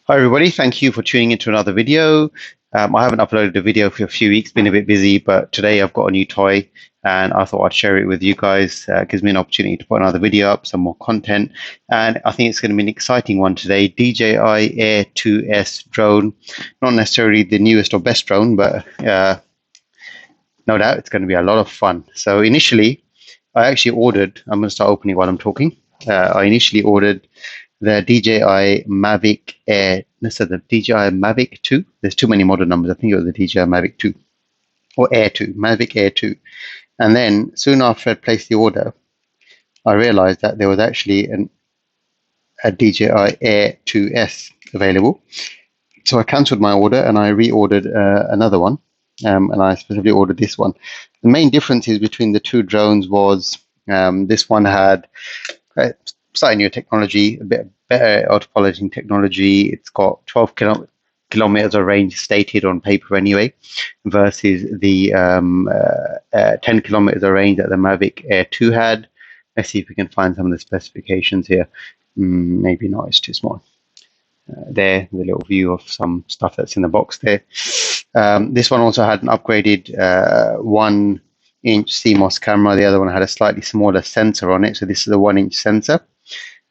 Hi everybody, thank you for tuning into another video. I haven't uploaded a video for a few weeks, been a bit busy, but today I've got a new toy and I thought I'd share it with you guys. It gives me an opportunity to put another video up, some more content, and I think it's going to be an exciting one today. DJI Air 2S drone, not necessarily the newest or best drone, but no doubt it's going to be a lot of fun. So initially, I actually ordered, I'm going to start opening while I'm talking. I initially ordered the DJI Mavic Air, so the DJI Mavic 2. There's too many model numbers. I think it was the DJI Mavic 2 or Air 2, Mavic Air 2. And then soon after I placed the order, I realized that there was actually a DJI Air 2S available. So I cancelled my order and I reordered another one. And I specifically ordered this one. The main differences between the two drones was this one had slightly newer technology, a bit better autopiloting technology. It's got 12 kilometers of range stated on paper anyway, versus the 10 kilometers of range that the Mavic Air 2 had. Let's see if we can find some of the specifications here. Maybe not, it's too small. There, the little view of some stuff that's in the box there. This one also had an upgraded 1-inch CMOS camera. The other one had a slightly smaller sensor on it. So this is a 1-inch sensor.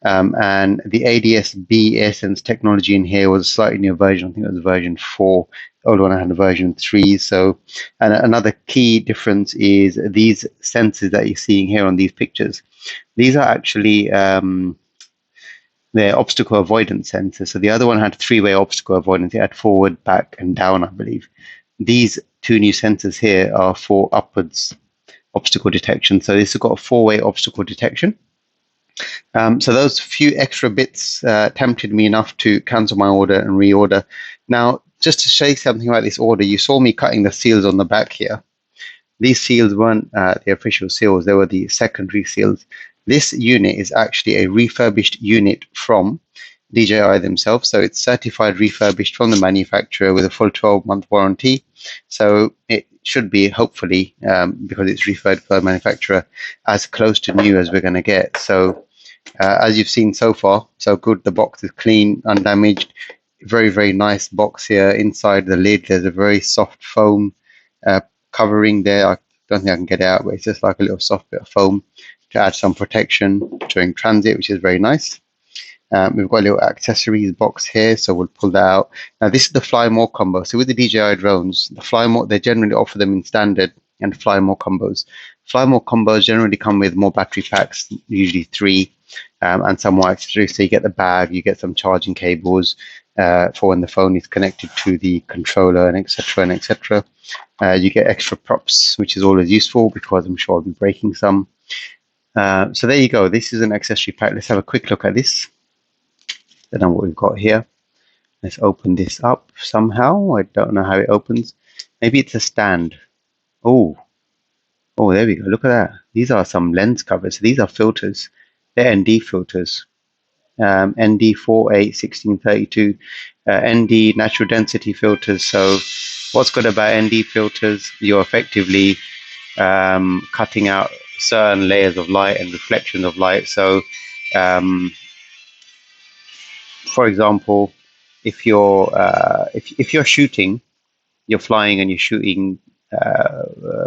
And the ADS-B AirSense technology in here was a slightly new version. I think it was version 4. The old one had a version 3. So, and another key difference is these sensors that you're seeing here on these pictures. These are actually they're obstacle avoidance sensors. So the other one had three-way obstacle avoidance. It had forward, back, and down, I believe. These two new sensors here are for upwards obstacle detection. So this has got a four-way obstacle detection. So those few extra bits tempted me enough to cancel my order and reorder. Now, just to say something about this order, you saw me cutting the seals on the back here. These seals weren't the official seals, they were the secondary seals. This unit is actually a refurbished unit from DJI themselves. So it's certified refurbished from the manufacturer with a full 12-month warranty. So it should be, hopefully, because it's refurbished by the manufacturer, as close to new as we're going to get. So as you've seen so far, so good. The box is clean, undamaged. Very, very nice box here. Inside the lid, there's a very soft foam covering there. I don't think I can get it out, but it's just like a little soft bit of foam to add some protection during transit, which is very nice. We've got a little accessories box here, so we'll pull that out. Now, this is the Fly More combo. So with the DJI drones, the Fly More, they generally offer them in standard and Fly More combos. Fly More combos generally come with more battery packs, usually 3, and some more accessories. So you get the bag, you get some charging cables for when the phone is connected to the controller, and etc. and etc. You get extra props, which is always useful because I'm sure I'll be breaking some. So there you go. This is an accessory pack. Let's have a quick look at this. I don't know what we've got here. Let's open this up somehow. I don't know how it opens. Maybe it's a stand. Oh, there we go. Look at that. These are some lens covers. These are filters. They're ND filters. ND 48, 1632, ND natural density filters. So what's good about ND filters? You're effectively cutting out certain layers of light and reflections of light. So for example, if you're shooting, you're flying and you're shooting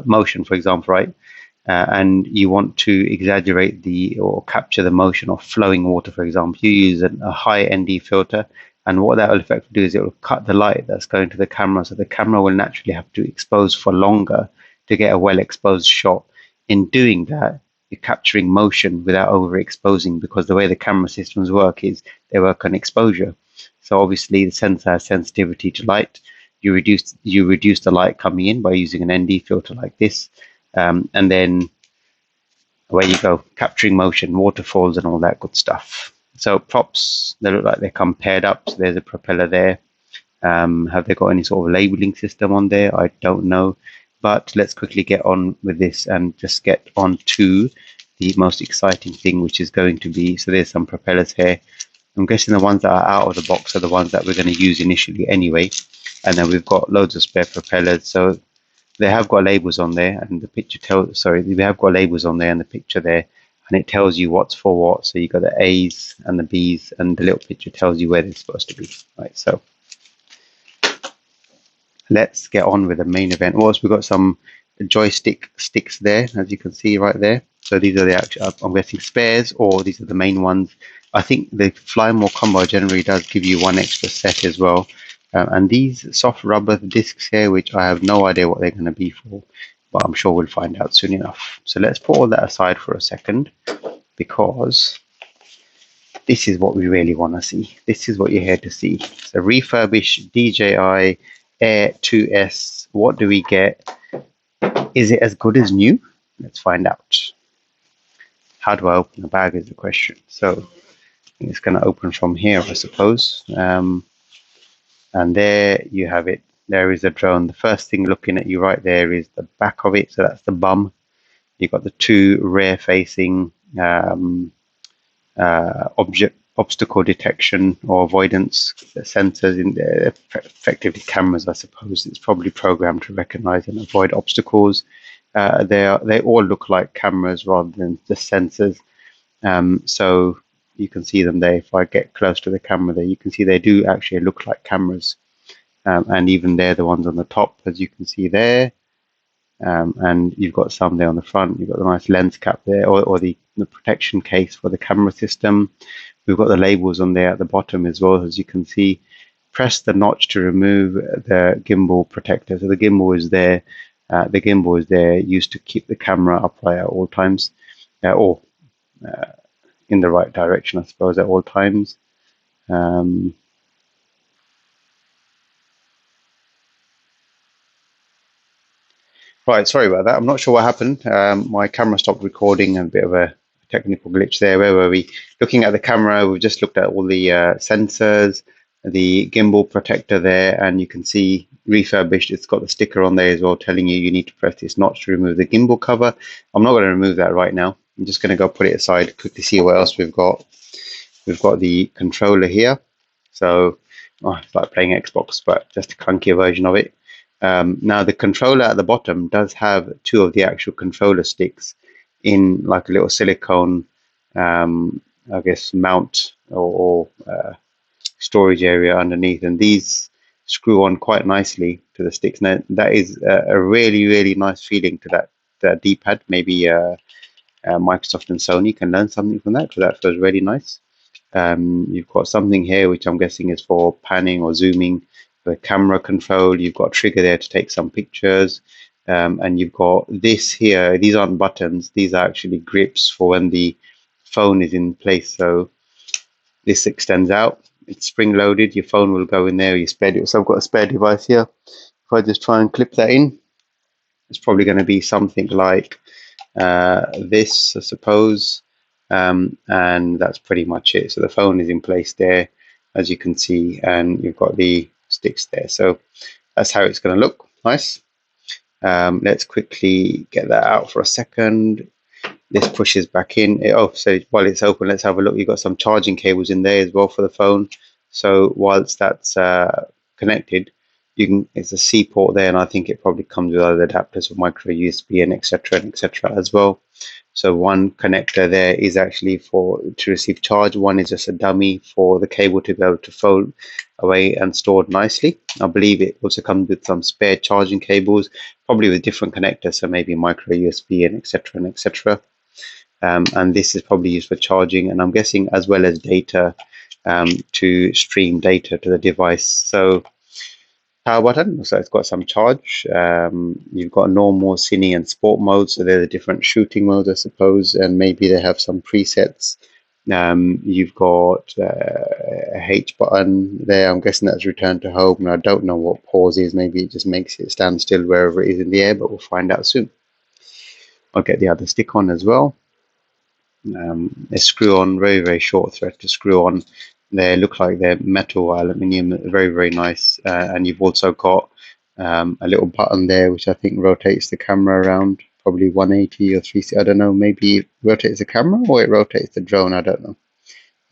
motion, for example, right? And you want to exaggerate or capture the motion of flowing water, for example, you use a high ND filter, and what that will effectively do is it will cut the light that's going to the camera, so the camera will naturally have to expose for longer to get a well exposed shot. In doing that, you're capturing motion without overexposing, because the way the camera systems work is they work on exposure. So obviously the sensor has sensitivity to light. You reduce the light coming in by using an ND filter like this, and then away you go, capturing motion, waterfalls and all that good stuff. So props, they look like they come paired up. So there's a propeller there. Have they got any sort of labeling system on there? I don't know. But let's quickly get on with this and just get on to the most exciting thing, which is going to be, so there's some propellers here. I'm guessing the ones that are out of the box are the ones that we're going to use initially anyway. And then we've got loads of spare propellers. So they have got labels on there, and the picture tells, sorry, we have got labels on there, and the picture there and it tells you what's for what. So you got the A's and the B's, and the little picture tells you where they're supposed to be. Right, so let's get on with the main event. Also, we've got some joystick sticks there, as you can see right there. So these are the actual, I'm guessing, spares, or these are the main ones. I think the Fly More combo generally does give you one extra set as well. And these soft rubber discs here, which I have no idea what they're going to be for, but I'm sure we'll find out soon enough. So let's put all that aside for a second, because this is what we really want to see. This is what you're here to see. So refurbished DJI Air 2S. What do we get? Is it as good as new? Let's find out. How do I open the bag is the question. So it's going to open from here, I suppose. And there you have it. There is a drone. The first thing looking at you right there is the back of it. So that's the bum. You've got the two rear facing obstacle detection or avoidance sensors in there, effectively cameras, I suppose. It's probably programmed to recognize and avoid obstacles. They all look like cameras rather than just sensors. So you can see them there. If I get close to the camera there, you can see they do actually look like cameras. And even there, the ones on the top, as you can see there. And you've got some there on the front. You've got the nice lens cap there, or the protection case for the camera system. We've got the labels on there at the bottom as well, as you can see. Press the notch to remove the gimbal protector. So the gimbal is there. The gimbal is there used to keep the camera upright at all times, or in the right direction, I suppose, at all times. Right, sorry about that. I'm not sure what happened. My camera stopped recording, and a bit of a technical glitch there. Where were we? Looking at the camera, we've just looked at all the sensors, the gimbal protector there, and you can see refurbished. It's got the sticker on there as well, telling you need to press this notch to remove the gimbal cover. I'm not going to remove that right now. I'm just going to go put it aside, quickly see what else we've got. We've got the controller here. So it's like playing Xbox, but just a clunkier version of it. Now the controller at the bottom does have two of the actual controller sticks in like a little silicone, I guess, mount or storage area underneath, and these screw on quite nicely to the sticks. Now that is a really, really nice feeling to that D-pad. Maybe Microsoft and Sony can learn something from that, because that feels really nice. You've got something here which I'm guessing is for panning or zooming, the camera control. You've got a trigger there to take some pictures, and you've got this here. These aren't buttons, these are actually grips for when the phone is in place. So this extends out, it's spring loaded, your phone will go in there, your spare. So I've got a spare device here. If I just try and clip that in, it's probably going to be something like this, I suppose. And that's pretty much it. So the phone is in place there, as you can see, and you've got the sticks there. So that's how it's going to look. Nice. Let's quickly get that out for a second. This pushes back in. So while it's open, let's have a look. You've got some charging cables in there as well for the phone. So whilst that's connected, it's a C port there, and I think it probably comes with other adapters for micro USB and etc. as well. So one connector there is actually to receive charge. One is just a dummy for the cable to be able to fold away and stored nicely. I believe it also comes with some spare charging cables, probably with different connectors, so maybe micro USB and etc. And this is probably used for charging, and I'm guessing as well as data, to stream data to the device. So power button, so it's got some charge. You've got normal, cine, and sport mode, so they're the different shooting modes, I suppose, and maybe they have some presets. You've got a H button there. I'm guessing that's return to home, and I don't know what pause is. Maybe it just makes it stand still wherever it is in the air, but we'll find out soon. I'll get the other stick on as well. They screw on, very, very short thread to screw on. They look like they're metal or aluminium, very, very nice. And you've also got a little button there, which I think rotates the camera around, probably 180 or 360. I don't know, maybe it rotates the camera or it rotates the drone, I don't know.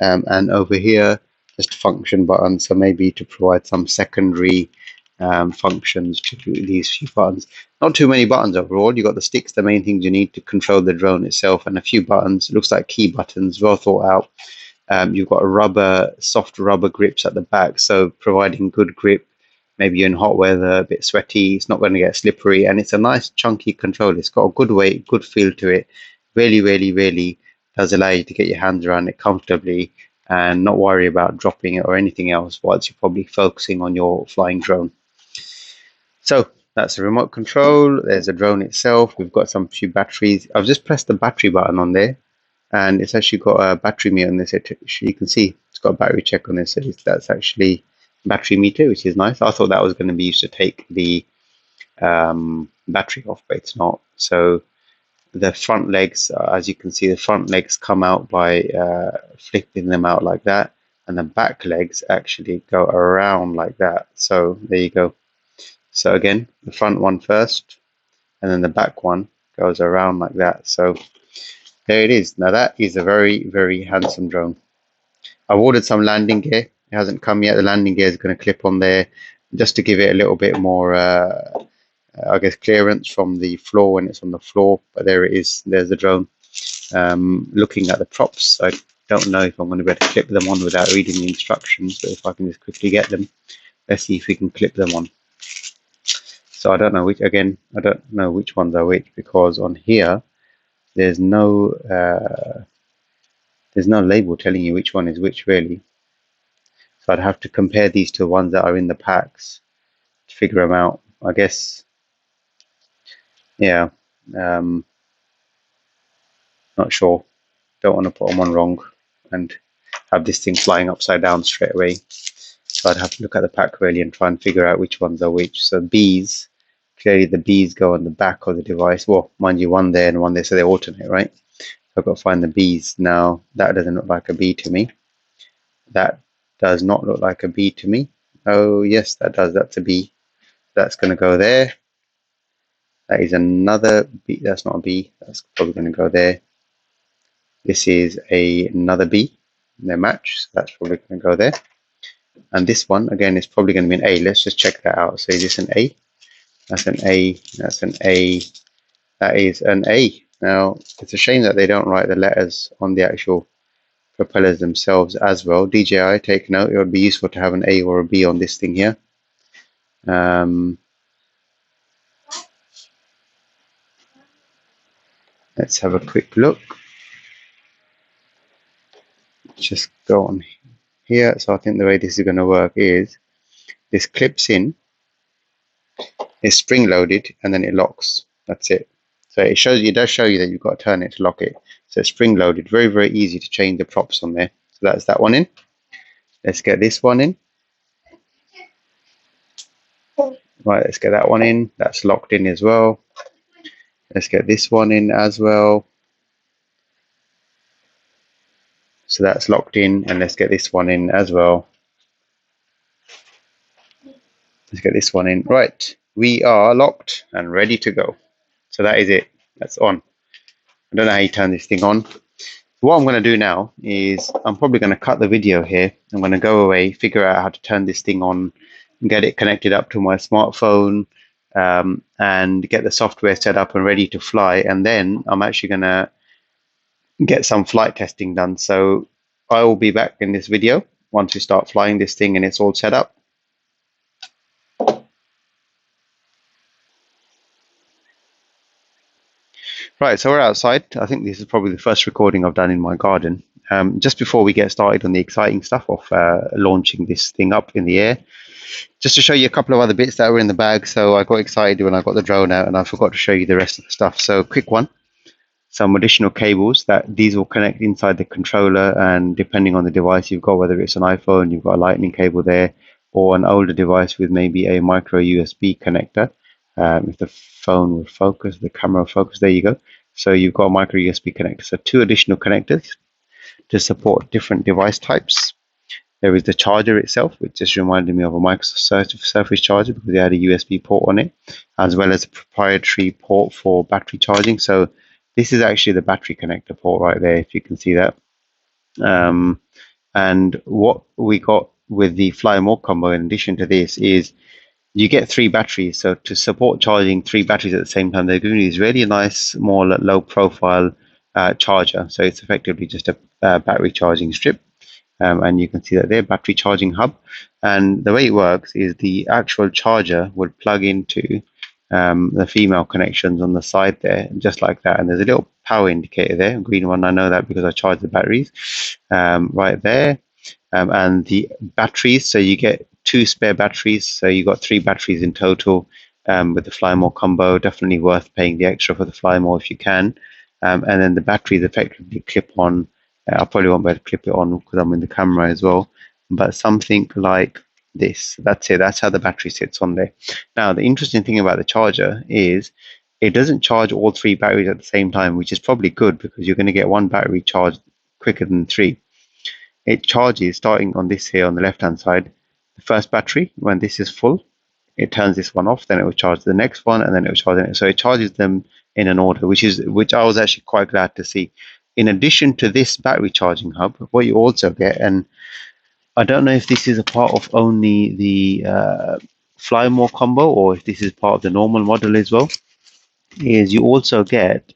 And over here, just a function button, so maybe to provide some secondary functions to do these few buttons. Not too many buttons overall. You got the sticks, the main things you need to control the drone itself, and a few buttons. It looks like key buttons, well thought out. You've got soft rubber grips at the back, so providing good grip. Maybe you're in hot weather, a bit sweaty, it's not going to get slippery, and it's a nice chunky control. It's got a good weight, good feel to it. Really, really, really does allow you to get your hands around it comfortably and not worry about dropping it or anything else whilst you're probably focusing on your flying drone. So that's the remote control. There's the drone itself. We've got some few batteries. I've just pressed the battery button on there, and it's actually got a battery meter on this. You can see it's got a battery check on this. So that's actually battery meter, which is nice. I thought that was going to be used to take the battery off, but it's not. So the front legs, as you can see, the front legs come out by flipping them out like that, and the back legs actually go around like that. So there you go. So again, the front one first, and then the back one goes around like that. So there it is. Now that is a very, very handsome drone. I've ordered some landing gear. It hasn't come yet. The landing gear is going to clip on there just to give it a little bit more, I guess, clearance from the floor when it's on the floor. But there it is. There's the drone. Looking at the props, I don't know if I'm going to be able to clip them on without reading the instructions, but if I can just quickly get them, let's see if we can clip them on. So I don't know which, again, I don't know which ones are which, because on here there's no label telling you which one is which, really. So I'd have to compare these to ones that are in the packs to figure them out, I guess. Yeah, not sure. Don't want to put them on wrong and have this thing flying upside down straight away. So I'd have to look at the pack really and try and figure out which ones are which. So bees, clearly the bees go on the back of the device. Well, mind you, one there and one there, so they alternate, right? I've got to find the bees. Now, that doesn't look like a bee to me. That does not look like a bee to me. Oh, yes, that does. That's a bee. That's going to go there. That is another bee. That's not a bee. That's probably going to go there. This is another bee. They match. So that's probably going to go there. And this one, again, is probably going to be an A. Let's just check that out. So is this an A? That's an A. That's an A. That is an A. Now, it's a shame that they don't write the letters on the actual propellers themselves as well. DJI, take note. It would be useful to have an A or a B on this thing here. Let's have a quick look. Just go on here. So I think the way this is going to work is this clips in, it's spring loaded, and then it locks. That's it. So it does show you that you've got to turn it to lock it. So it's spring loaded, very, very easy to change the props on there. So that's that one in. Let's get this one in. Right, let's get that one in. That's locked in as well. Let's get this one in as well. So that's locked in, and let's get this one in as well. Let's get this one in. Right, we are locked and ready to go. So that is it. That's on. I don't know how you turn this thing on. What I'm going to do now is I'm probably going to cut the video here. I'm going to go away, figure out how to turn this thing on, get it connected up to my smartphone, and get the software set up and ready to fly. And then I'm actually going to get some flight testing done. So I will be back in this video once we start flying this thing and it's all set up. Right, so we're outside. I think this is probably the first recording I've done in my garden. Just before we get started on the exciting stuff of launching this thing up in the air, just to show you a couple of other bits that were in the bag. So I got excited when I got the drone out and I forgot to show you the rest of the stuff. So quick one, some additional cables that these will connect inside the controller, and depending on the device you've got, whether it's an iPhone, you've got a lightning cable there, or an older device with maybe a micro USB connector. If the phone will focus, the camera will focus, there you go. So you've got a micro USB connector. So 2 additional connectors to support different device types. There is the charger itself, which just reminded me of a Microsoft Surface charger because they had a USB port on it, as well as a proprietary port for battery charging. So this is actually the battery connector port right there, if you can see that. And what we got with the Fly More combo in addition to this is you get 3 batteries. So to support charging 3 batteries at the same time, they're giving you this really nice, small, low profile charger. So it's effectively just a battery charging strip. And you can see that there, battery charging hub. And the way it works is the actual charger would plug into the female connections on the side there, just like that. And there's a little power indicator there, green one. I know that because I charge the batteries right there. And the batteries, so you get 2 spare batteries, so you got 3 batteries in total with the Fly More combo. Definitely worth paying the extra for the Fly More if you can. And then the batteries effectively clip on. I probably won't be able to clip it on because I'm in the camera as well, but something like this. That's it. That's how the battery sits on there. Now, the interesting thing about the charger is it doesn't charge all 3 batteries at the same time, which is probably good because you're going to get 1 battery charged quicker than 3. It charges starting on this here on the left hand side. The first battery, when this is full, it turns this one off, then it will charge the next one, and then it will charge it. So it charges them in an order, which I was actually quite glad to see. In addition to this battery charging hub, what you also get, and I don't know if this is a part of only the Fly More combo or if this is part of the normal model as well, is you also get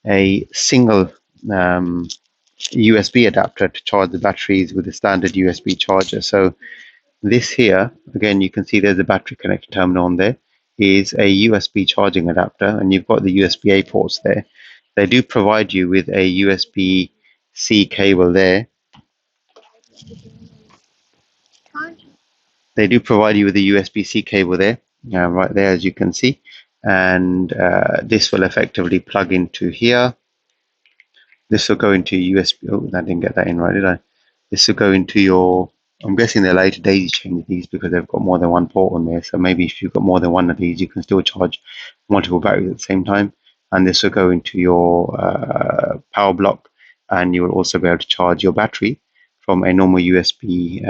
a single USB adapter to charge the batteries with a standard USB charger. So this here, again, you can see there's a battery connector terminal on there, is a USB charging adapter, and you've got the USB-A ports there. They do provide you with a USB-C cable there. They do provide you with a USB-C cable there, right there, as you can see. And this will effectively plug into here. This will go into USB. Oh, I didn't get that in right, did I? This will go into your. I'm guessing they're later daisy chain these because they've got more than one port on there. So maybe if you've got more than one of these, you can still charge multiple batteries at the same time. And this will go into your power block, and you will also be able to charge your battery from a normal USB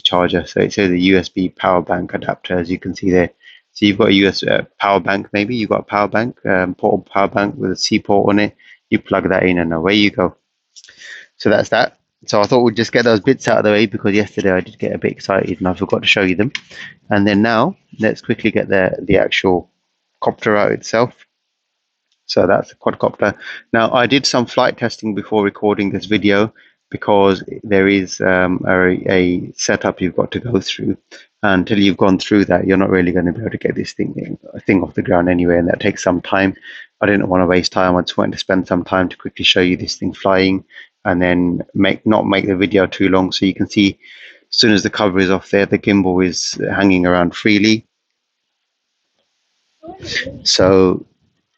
charger. So it says a USB power bank adapter, as you can see there. So you've got a USB power bank, maybe you've got a power bank, portable power bank with a C port on it. You plug that in, and away you go. So that's that. So I thought we'd just get those bits out of the way because yesterday I did get a bit excited and I forgot to show you them. And then now let's quickly get the actual copter out itself. So that's a quadcopter. Now I did some flight testing before recording this video because there is a setup you've got to go through. Until you've gone through that, you're not really going to be able to get this thing off the ground anyway, and that takes some time. I didn't want to waste time. I just wanted to spend some time to quickly show you this thing flying, and then not make the video too long, so you can see as soon as the cover is off there, the gimbal is hanging around freely. So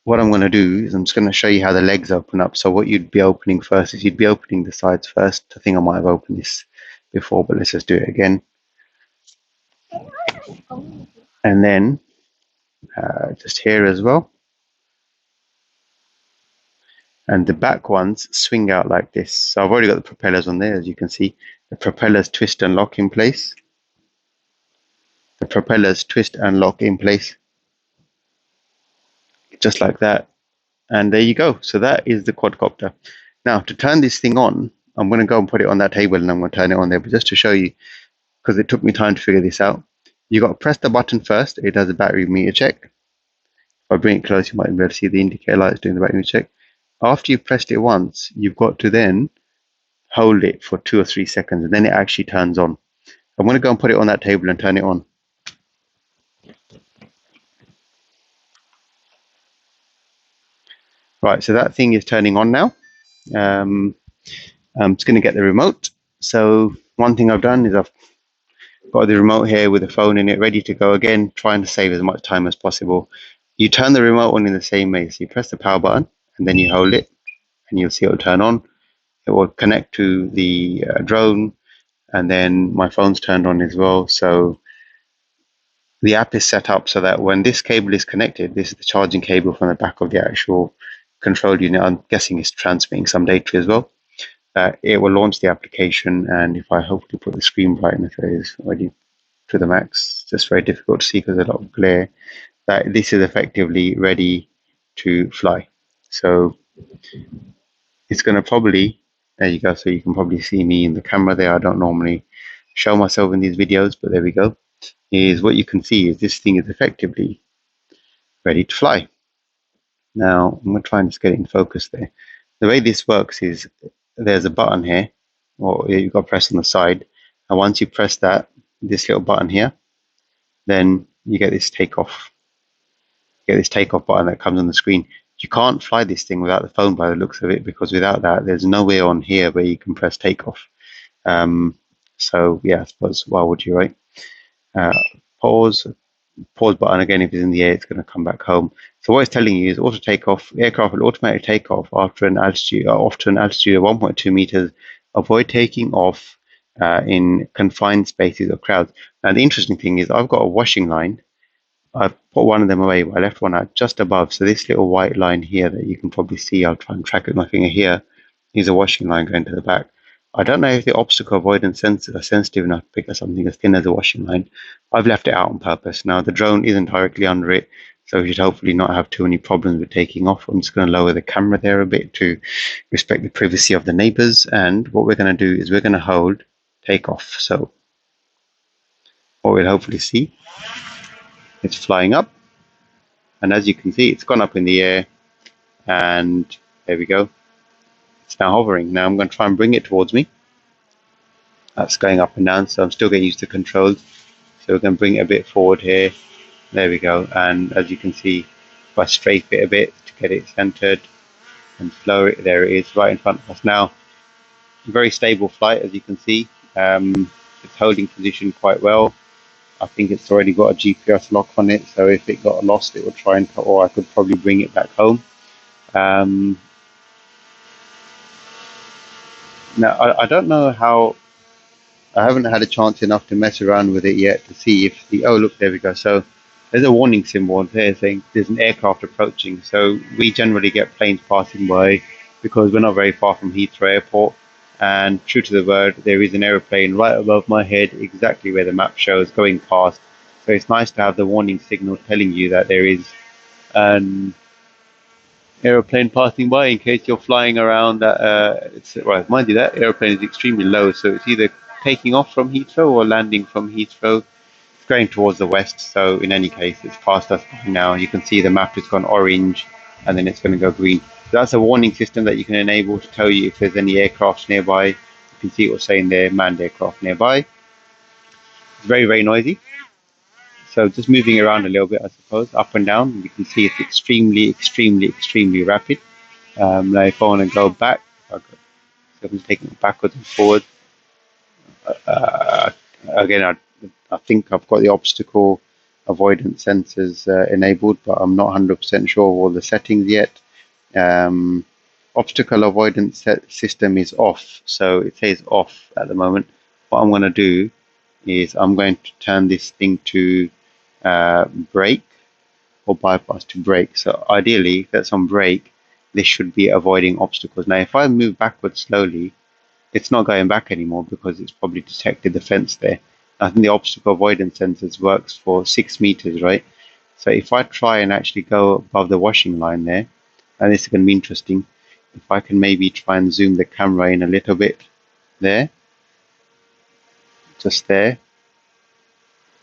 what I'm going to do is I'm just going to show you how the legs open up. So what you'd be opening first is you'd be opening the sides first. I think I might have opened this before, but let's just do it again. And then just here as well. And the back ones swing out like this. So I've already got the propellers on there, as you can see. The propellers twist and lock in place. The propellers twist and lock in place. Just like that. And there you go. So that is the quadcopter. Now, to turn this thing on, I'm going to go and put it on that table and I'm going to turn it on there. But just to show you, because it took me time to figure this out, you got to press the button first. It does a battery meter check. If I bring it close, you might be able to see the indicator lights doing the battery meter check. After you've pressed it once, you've got to then hold it for 2 or 3 seconds, and then it actually turns on. I'm going to go and put it on that table and turn it on. Right, so that thing is turning on now. I'm just going to get the remote. So one thing I've done is I've got the remote here with the phone in it ready to go again, trying to save as much time as possible. You turn the remote on in the same way. So you press the power button and then you hold it and you'll see it will turn on. It will connect to the drone, and then my phone's turned on as well. So the app is set up so that when this cable is connected, this is the charging cable from the back of the actual control unit. I'm guessing it's transmitting some data as well. It will launch the application, and if I hopefully put the screen brightness is already to the max, it's just very difficult to see because there's a lot of glare, that this is effectively ready to fly. So it's going to probably, there you go, so you can probably see me in the camera there. I don't normally show myself in these videos, but there we go. is what you can see is this thing is effectively ready to fly. Now, I'm going to try and just get it in focus there. The way this works is there's a button here, or you've got to press on the side. And once you press that, this little button here, then you get this takeoff. You get this takeoff button that comes on the screen. You can't fly this thing without the phone by the looks of it, because without that, there's nowhere on here where you can press takeoff. So yeah, I suppose why would you, right? Pause button again. If it's in the air, it's going to come back home. So what it's telling you is auto takeoff. Aircraft will automatically take off after an altitude of 1.2 meters. Avoid taking off in confined spaces or crowds. Now the interesting thing is I've got a washing line. I've put one of them away, but I left one out just above. So this little white line here that you can probably see, I'll try and track it with my finger here, is a washing line going to the back. I don't know if the obstacle avoidance sensors are sensitive enough to pick up something as thin as a washing line. I've left it out on purpose. Now the drone isn't directly under it, so we should hopefully not have too many problems with taking off. I'm just going to lower the camera there a bit to respect the privacy of the neighbors. And what we're going to do is we're going to hold takeoff. So what we'll hopefully see, it's flying up. And as you can see, it's gone up in the air, and there we go. It's now hovering. Now I'm going to try and bring it towards me. That's going up and down, so I'm still getting used to controls. So we're going to bring it a bit forward here. There we go. And as you can see, if I strafe it a bit to get it centered and slow it, there it is, right in front of us now. Very stable flight, as you can see. It's holding position quite well. I think it's already got a GPS lock on it, so if it got lost, it would try and, or I could probably bring it back home. Now, I don't know how, I haven't had a chance enough to mess around with it yet to see if the, oh look, there we go. So there's a warning symbol there saying there's an aircraft approaching. So we generally get planes passing by because we're not very far from Heathrow Airport. And true to the word, there is an aeroplane right above my head, exactly where the map shows, going past. So it's nice to have the warning signal telling you that there is an aeroplane passing by in case you're flying around. Well, mind you, that aeroplane is extremely low, so it's either taking off from Heathrow or landing from Heathrow. It's going towards the west, so in any case, it's past us now. You can see the map has gone orange, and then it's going to go green. So that's a warning system that you can enable to tell you if there's any aircraft nearby. You can see what's saying there, manned aircraft nearby. It's very, very noisy. So just moving around a little bit, I suppose, up and down. You can see it's extremely, extremely, extremely rapid. Now if I want to go back, so I'm taking it backwards and forward. Again, I think I've got the obstacle avoidance sensors enabled, but I'm not 100% sure of all the settings yet. Obstacle avoidance system is off, so it says off at the moment. What I'm going to do is I'm going to turn this thing to brake or bypass to brake. So ideally, if that's on brake, this should be avoiding obstacles. Now, if I move backwards slowly, it's not going back anymore because it's probably detected the fence there. I think the obstacle avoidance sensors works for 6 meters, right? So if I try and actually go above the washing line there, and this is going to be interesting, if I can maybe try and zoom the camera in a little bit there, just there,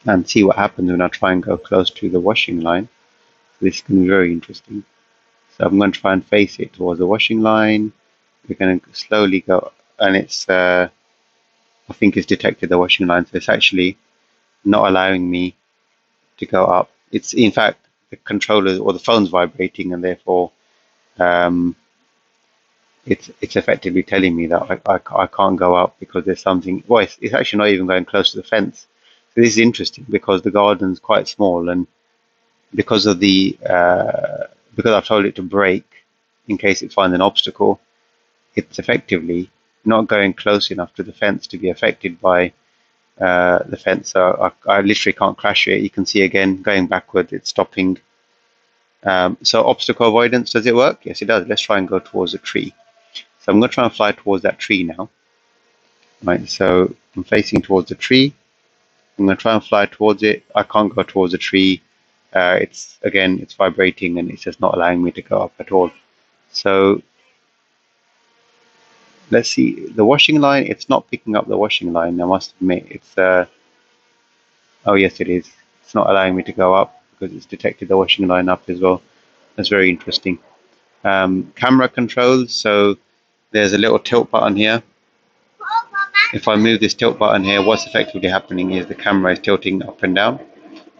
and see what happens when I try and go close to the washing line. This is going to be very interesting. So I'm going to try and face it towards the washing line. We're going to slowly go, and it's, I think it's detected the washing line, so it's actually not allowing me to go up. It's, in fact, the controller or the phone's vibrating, and therefore it's effectively telling me that I can't go up because there's something, well, it's actually not even going close to the fence. So this is interesting because the garden's quite small, and because of the because I've told it to brake in case it finds an obstacle, it's effectively not going close enough to the fence to be affected by the fence. So I literally can't crash it. You can see again going backward, it's stopping. So obstacle avoidance, does it work? Yes, it does. Let's try and go towards a tree. So I'm going to try and fly towards that tree now. Right, so I'm facing towards the tree. I'm going to try and fly towards it. I can't go towards the tree. It's vibrating, and it's just not allowing me to go up at all. So let's see the washing line. It's not picking up the washing line, I must admit. It's Oh yes, it is. It's not allowing me to go up because it's detected the washing line up as well. That's very interesting. Camera controls. So there's a little tilt button here. If I move this tilt button here, what's effectively happening is the camera is tilting up and down.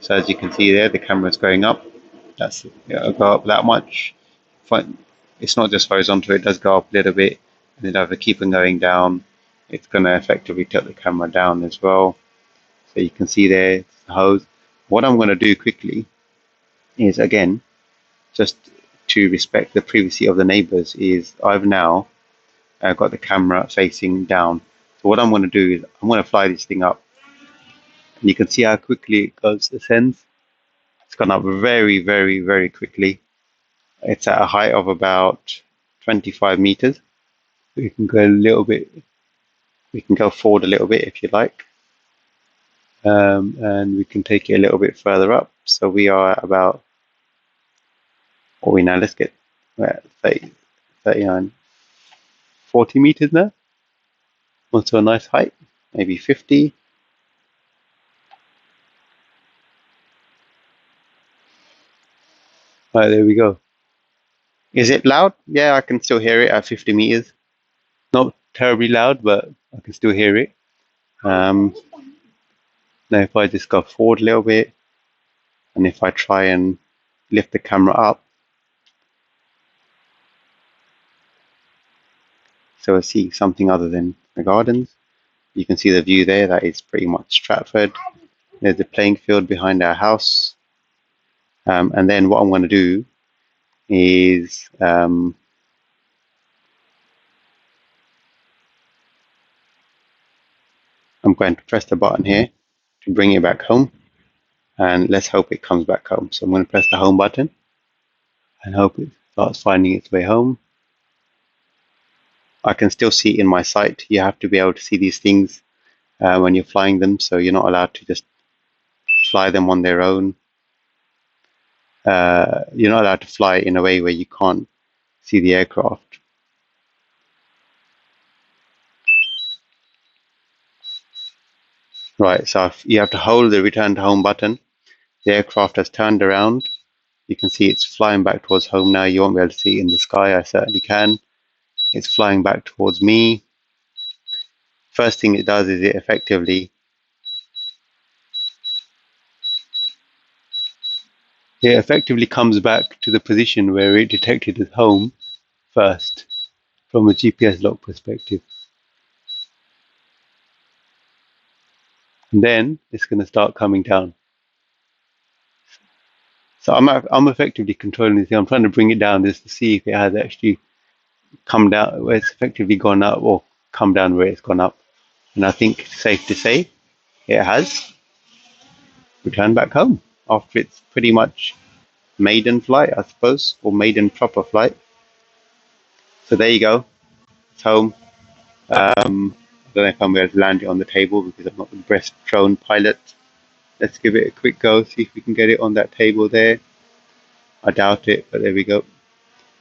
So as you can see there, the camera is going up. That's it'll go up that much. It's not just horizontal; it does go up a little bit, and then if I keep on going down, it's going to effectively tilt the camera down as well. So you can see there the hose. What I'm going to do quickly is, again, just to respect the privacy of the neighbors, is I've now got the camera facing down. So what I'm going to do is I'm going to fly this thing up, and you can see how quickly it goes ascends. It's gone up very, very, very quickly. It's at a height of about 25 meters. We can go a little bit. We can go forward a little bit if you like, and we can take it a little bit further up. So we are at about. What are we now? Let's get. We're at 30, 39, 40 meters now. Also a nice height, maybe 50. Right, there we go. Is it loud? Yeah, I can still hear it at 50 meters. Not terribly loud, but I can still hear it. Now if I just go forward a little bit, and if I try and lift the camera up, so I see something other than the gardens. You can see the view there, that is pretty much Stratford. There's the playing field behind our house. And then what I'm going to do is I'm going to press the button here to bring it back home. And let's hope it comes back home. So I'm going to press the home button and hope it starts finding its way home. I can still see it in my sight. You have to be able to see these things when you're flying them, so you're not allowed to just fly them on their own. You're not allowed to fly in a way where you can't see the aircraft. Right, so you have to hold the return to home button. The aircraft has turned around. You can see it's flying back towards home now. You won't be able to see it in the sky. I certainly can. It's flying back towards me. First thing it does is it effectively comes back to the position where it detected as home first from a GPS log perspective. And then it's going to start coming down. So I'm effectively controlling this thing. I'm trying to bring it down just to see if it has actually come down, where it's effectively gone up, or come down where it's gone up. And I think it's safe to say it has returned back home after its pretty much maiden flight, I suppose, or maiden proper flight. So there you go. It's home. I don't know if I'm able to land it on the table because I'm not the best drone pilot. Let's give it a quick go, see if we can get it on that table there. I doubt it, but there we go.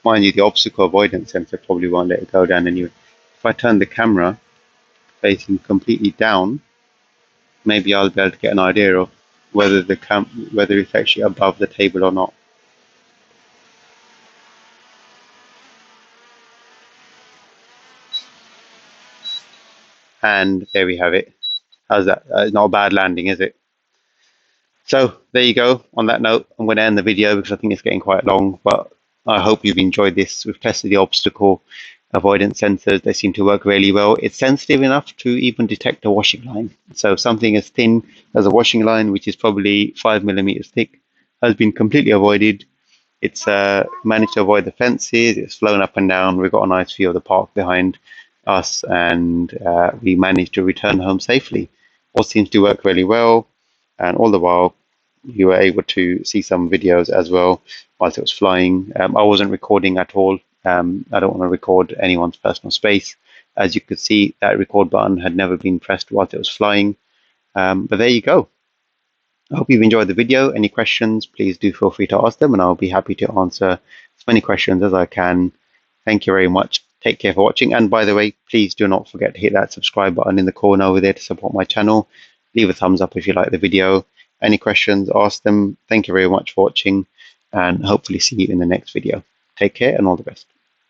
Mind you, the obstacle avoidance sensor probably won't let it go down anyway. If I turn the camera facing completely down, maybe I'll be able to get an idea of whether whether it's actually above the table or not. And there we have it. How's that? Not a bad landing, is it? So there you go. On that note, I'm going to end the video because I think it's getting quite long, but I hope you've enjoyed this. We've tested the obstacle avoidance sensors. They seem to work really well. It's sensitive enough to even detect a washing line. So something as thin as a washing line, which is probably 5 millimeters thick, has been completely avoided. It's managed to avoid the fences. It's flown up and down. We've got a nice view of the park behind us, and we managed to return home safely. All seems to work really well, and all the while you were able to see some videos as well whilst it was flying. I wasn't recording at all. I don't want to record anyone's personal space. As you could see, that record button had never been pressed whilst it was flying. But there you go. I hope you've enjoyed the video. Any questions, please do feel free to ask them, and I'll be happy to answer as many questions as I can. Thank you very much. Take care for watching. And by the way, please do not forget to hit that subscribe button in the corner over there to support my channel. Leave a thumbs up if you like the video. Any questions, ask them. Thank you very much for watching, and hopefully see you in the next video. Take care and all the best.